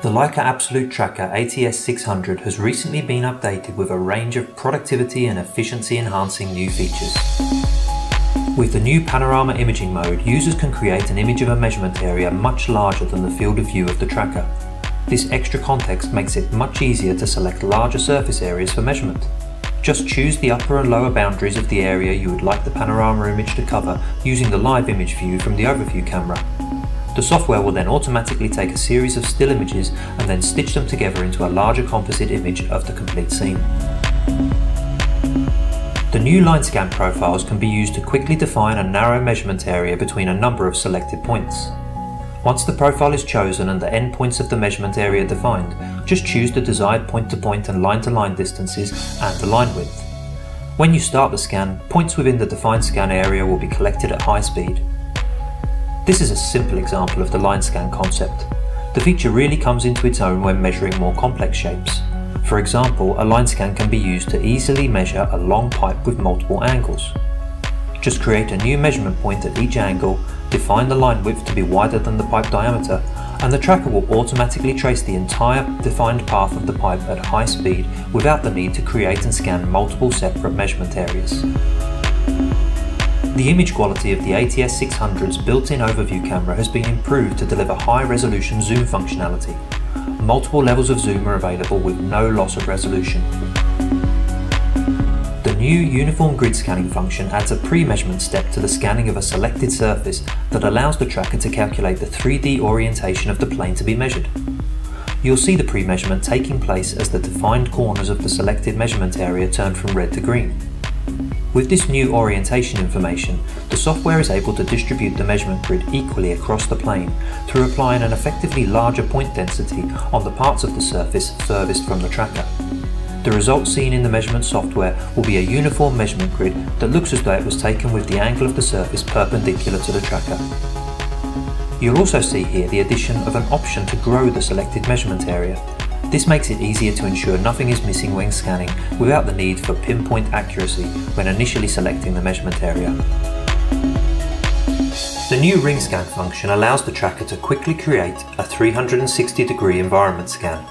The Leica Absolute Tracker ATS600 has recently been updated with a range of productivity and efficiency enhancing new features. With the new Panorama Imaging mode, users can create an image of a measurement area much larger than the field of view of the tracker. This extra context makes it much easier to select larger surface areas for measurement. Just choose the upper and lower boundaries of the area you would like the panorama image to cover using the live image view from the overview camera. The software will then automatically take a series of still images and then stitch them together into a larger composite image of the complete scene. The new line scan profiles can be used to quickly define a narrow measurement area between a number of selected points. Once the profile is chosen and the endpoints of the measurement area defined, just choose the desired point-to-point and line-to-line distances and the line width. When you start the scan, points within the defined scan area will be collected at high speed. This is a simple example of the line scan concept. The feature really comes into its own when measuring more complex shapes. For example, a line scan can be used to easily measure a long pipe with multiple angles. Just create a new measurement point at each angle, define the line width to be wider than the pipe diameter, and the tracker will automatically trace the entire defined path of the pipe at high speed without the need to create and scan multiple separate measurement areas. The image quality of the ATS600's built-in overview camera has been improved to deliver high-resolution zoom functionality. Multiple levels of zoom are available with no loss of resolution. The new uniform grid scanning function adds a pre-measurement step to the scanning of a selected surface that allows the tracker to calculate the 3D orientation of the plane to be measured. You'll see the pre-measurement taking place as the defined corners of the selected measurement area turn from red to green. With this new orientation information, the software is able to distribute the measurement grid equally across the plane through applying an effectively larger point density on the parts of the surface furthest from the tracker. The result seen in the measurement software will be a uniform measurement grid that looks as though it was taken with the angle of the surface perpendicular to the tracker. You'll also see here the addition of an option to grow the selected measurement area. This makes it easier to ensure nothing is missing when scanning without the need for pinpoint accuracy when initially selecting the measurement area. The new ring scan function allows the tracker to quickly create a 360-degree environment scan.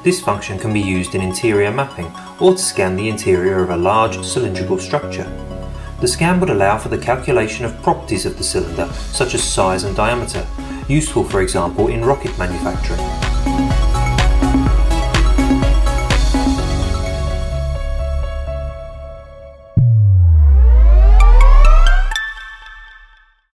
This function can be used in interior mapping or to scan the interior of a large cylindrical structure. The scan would allow for the calculation of properties of the cylinder, such as size and diameter, useful for example in rocket manufacturing.